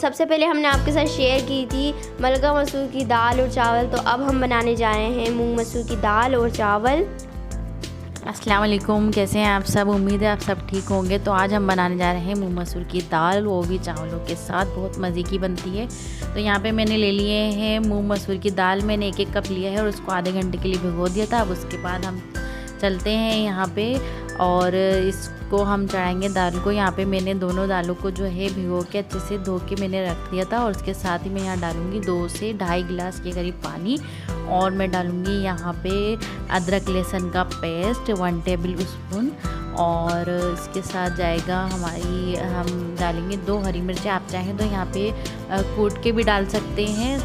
सबसे पहले हमने आपके साथ शेयर की थी मलका मसूर की दाल और चावल, तो अब हम बनाने जा रहे हैं मूंग मसूर की दाल और चावल। अस्सलाम वालेकुम, कैसे हैं आप सब। उम्मीद है आप सब ठीक होंगे। तो आज हम बनाने जा रहे हैं मूंग मसूर की दाल, वो भी चावलों के साथ, बहुत मज़े की बनती है। तो यहाँ पे मैंने ले लिए हैं मूंग मसूर की दाल, मैंने एक कप लिया है और उसको आधे घंटे के लिए भिगो दिया था। अब उसके बाद हम चलते हैं यहाँ पे और इसको हम चढ़ाएंगे दाल को। यहाँ पे मैंने दोनों दालों को जो है भिगो के अच्छे से धो के मैंने रख दिया था और उसके साथ ही मैं यहाँ डालूँगी 2 से ढाई गिलास के करीब पानी और मैं डालूँगी यहाँ पे अदरक लहसुन का पेस्ट 1 टेबल स्पून और इसके साथ जाएगा हम डालेंगे 2 हरी मिर्चें। आप चाहें तो यहाँ पे कूट के भी डाल सकते हैं,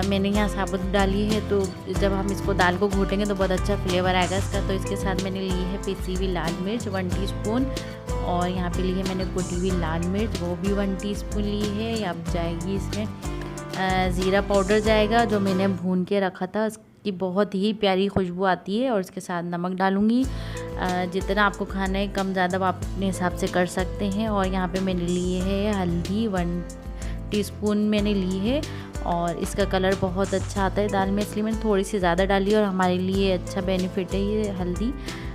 मैंने यहाँ साबुत डाली है। तो जब हम इसको दाल को घोटेंगे तो बहुत अच्छा फ्लेवर आएगा इसका। तो इसके साथ मैंने ली है पिसी हुई लाल मिर्च 1 टीस्पून और यहाँ पे ली है मैंने कुटी हुई लाल मिर्च, वो भी 1 टीस्पून ली है। अब जाएगी इसमें ज़ीरा पाउडर जाएगा जो मैंने भून के रखा था, उसकी बहुत ही प्यारी खुशबू आती है। और इसके साथ नमक डालूँगी, जितना आपको खाना है कम ज़्यादा आप अपने हिसाब से कर सकते हैं। और यहाँ पे मैंने ली है हल्दी 1 टीस्पून मैंने ली है और इसका कलर बहुत अच्छा आता है दाल में, इसलिए मैंने थोड़ी सी ज़्यादा डाली और हमारे लिए अच्छा बेनिफिट है ये हल्दी,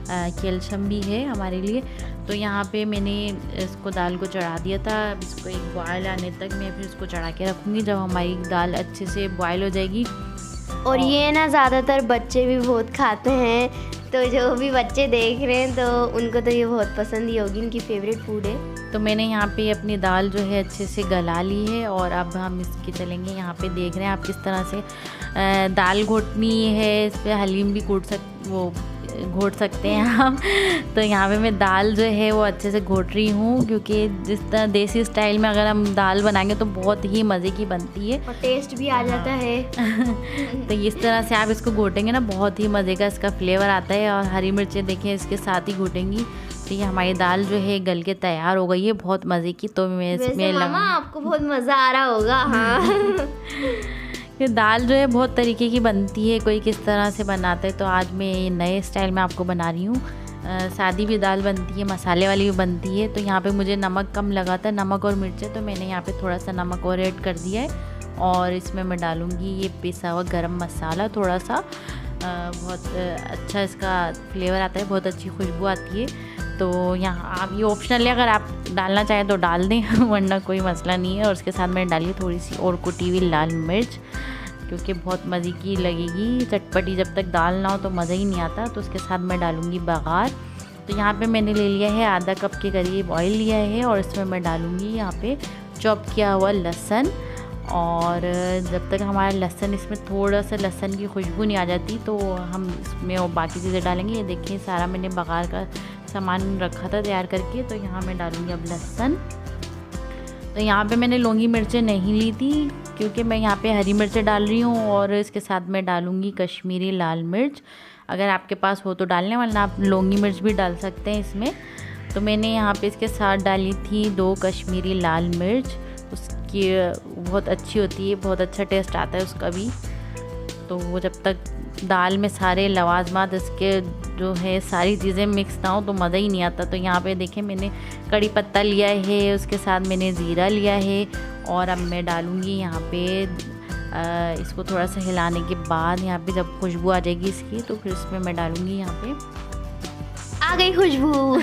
कैल्शियम भी है हमारे लिए। तो यहाँ पे मैंने इसको दाल को चढ़ा दिया था। अब इसको एक बॉयल आने तक मैं फिर इसको चढ़ा के रखूँगी जब हमारी दाल अच्छे से बॉयल हो जाएगी। और ये ना ज़्यादातर बच्चे भी बहुत खाते हैं, तो जो भी बच्चे देख रहे हैं तो उनको तो ये बहुत पसंद ही होगी, इनकी फेवरेट फूड है। तो मैंने यहाँ पे अपनी दाल जो है अच्छे से गला ली है और अब हम इसके चलेंगे। यहाँ पे देख रहे हैं आप किस तरह से दाल घोटनी है, इस पर हलीम भी घोट सकते हैं हम। तो यहाँ पे मैं दाल जो है वो अच्छे से घोट रही हूँ, क्योंकि जिस तरह देसी स्टाइल में अगर हम दाल बनाएंगे तो बहुत ही मज़े की बनती है और टेस्ट भी आ जाता है। तो इस तरह से आप इसको घोटेंगे ना, बहुत ही मज़े का इसका फ्लेवर आता है। और हरी मिर्चें देखें इसके साथ ही घोटेंगी। तो ये हमारी दाल जो है गल के तैयार हो गई है, बहुत मज़े की। तो मैं इसमें आपको बहुत मज़ा आ रहा होगा। हाँ ये दाल जो है बहुत तरीके की बनती है, कोई किस तरह से बनाता है। तो आज मैं ये नए स्टाइल में आपको बना रही हूँ। सादी भी दाल बनती है, मसाले वाली भी बनती है। तो यहाँ पे मुझे नमक कम लगा था, नमक और मिर्चें, तो मैंने यहाँ पे थोड़ा सा नमक और ऐड कर दिया है। और इसमें मैं डालूँगी ये पिसा हुआ गरम मसाला थोड़ा सा, बहुत अच्छा इसका फ्लेवर आता है, बहुत अच्छी खुशबू आती है। तो यहाँ आप ये ऑप्शनल है, अगर आप डालना चाहें तो डाल दें वरना कोई मसला नहीं है। और उसके साथ मैंने डाली थोड़ी सी और कुटी हुई लाल मिर्च, क्योंकि बहुत मज़े की लगेगी चटपटी। जब तक दाल ना हो तो मज़ा ही नहीं आता। तो उसके साथ मैं डालूँगी बघार। तो यहाँ पे मैंने ले लिया है आधा कप के करीब ऑयल लिया है और इसमें मैं डालूँगी यहाँ पे चॉप किया हुआ लहसुन। और जब तक हमारा लहसुन, इसमें थोड़ा सा लहसुन की खुशबू नहीं आ जाती तो हम इसमें और बाकी चीज़ें डालेंगे। ये देखिए सारा मैंने बघार का सामान रखा था तैयार करके। तो यहाँ मैं डालूँगी अब लहसुन। तो यहाँ पे मैंने लौंगी मिर्चें नहीं ली थी, क्योंकि मैं यहाँ पे हरी मिर्चें डाल रही हूँ। और इसके साथ मैं डालूँगी कश्मीरी लाल मिर्च, अगर आपके पास हो तो डालने, वरना आप लौंगी मिर्च भी डाल सकते हैं इसमें। तो मैंने यहाँ पे इसके साथ डाली थी 2 कश्मीरी लाल मिर्च, उसकी बहुत अच्छी होती है, बहुत अच्छा टेस्ट आता है उसका भी। तो वो जब तक दाल में सारे लवाजमात इसके जो है सारी चीज़ें मिक्स ना हो तो मज़ा ही नहीं आता। तो यहाँ पे देखें मैंने कड़ी पत्ता लिया है, उसके साथ मैंने ज़ीरा लिया है। और अब मैं डालूँगी यहाँ पे इसको थोड़ा सा हिलाने के बाद, यहाँ पे जब खुशबू आ जाएगी इसकी तो फिर इसमें मैं डालूँगी, यहाँ पे आ गई खुशबू।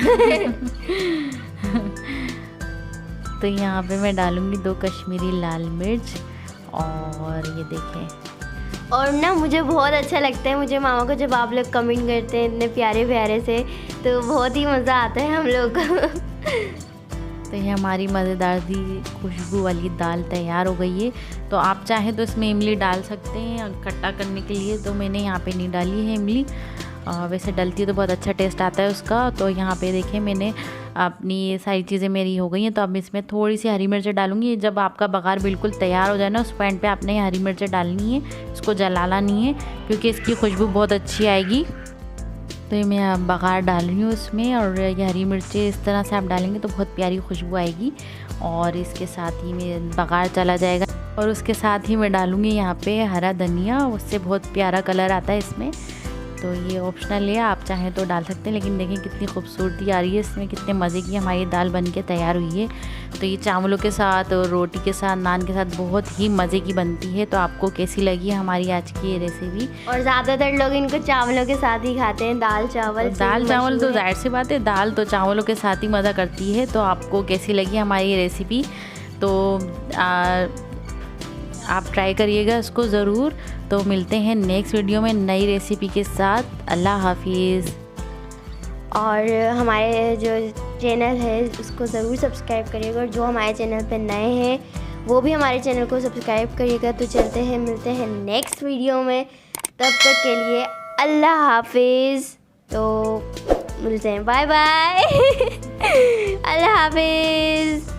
तो यहाँ पे मैं डालूँगी 2 कश्मीरी लाल मिर्च और ये देखें। और ना मुझे बहुत अच्छा लगता है, मुझे मामा को जब आप लोग कमेंट करते हैं इतने प्यारे प्यारे से, तो बहुत ही मज़ा आता है हम लोग को। तो ये हमारी मज़ेदार सी खुशबू वाली दाल तैयार हो गई है। तो आप चाहें तो इसमें इमली डाल सकते हैं खट्टा करने के लिए, तो मैंने यहाँ पे नहीं डाली है इमली। वैसे डलती है तो बहुत अच्छा टेस्ट आता है उसका। तो यहाँ पे देखें मैंने अपनी ये सारी चीज़ें मेरी हो गई हैं। तो अब इसमें थोड़ी सी हरी मिर्चें डालूँगी। जब आपका बघार बिल्कुल तैयार हो जाए ना, उस पॉइंट पे आपने हरी मिर्चें डालनी है, इसको जलाना नहीं है, क्योंकि इसकी खुशबू बहुत अच्छी आएगी। तो ये मैं बघार डाल रही हूँ इसमें, और ये हरी मिर्चें इस तरह से आप डालेंगे तो बहुत प्यारी खुशबू आएगी। और इसके साथ ही में बघार चला जाएगा। और उसके साथ ही मैं डालूँगी यहाँ पे हरा धनिया, उससे बहुत प्यारा कलर आता है इसमें। तो ये ऑप्शनल है, आप चाहें तो डाल सकते हैं। लेकिन देखें कितनी खूबसूरती आ रही है इसमें, कितने मज़े की हमारी दाल बन के तैयार हुई है। तो ये चावलों के साथ और रोटी के साथ, नान के साथ बहुत ही मज़े की बनती है। तो आपको कैसी लगी हमारी आज की ये रेसिपी? और ज़्यादातर लोग इनको चावलों के साथ ही खाते हैं, दाल चावल। दाल चावल तो जाहिर सी बात है, दाल तो चावलों के साथ ही मज़ा करती है। तो आपको कैसी लगी हमारी ये रेसिपी? तो आप ट्राई करिएगा इसको ज़रूर। तो मिलते हैं नेक्स्ट वीडियो में नई रेसिपी के साथ। अल्लाह हाफिज़। और हमारे जो चैनल है उसको ज़रूर सब्सक्राइब करिएगा, और जो हमारे चैनल पे नए हैं वो भी हमारे चैनल को सब्सक्राइब करिएगा। तो चलते हैं, मिलते हैं नेक्स्ट वीडियो में, तब तक के लिए अल्लाह हाफिज़। तो मिलते हैं, बाय बाय। अल्लाह हाफिज़।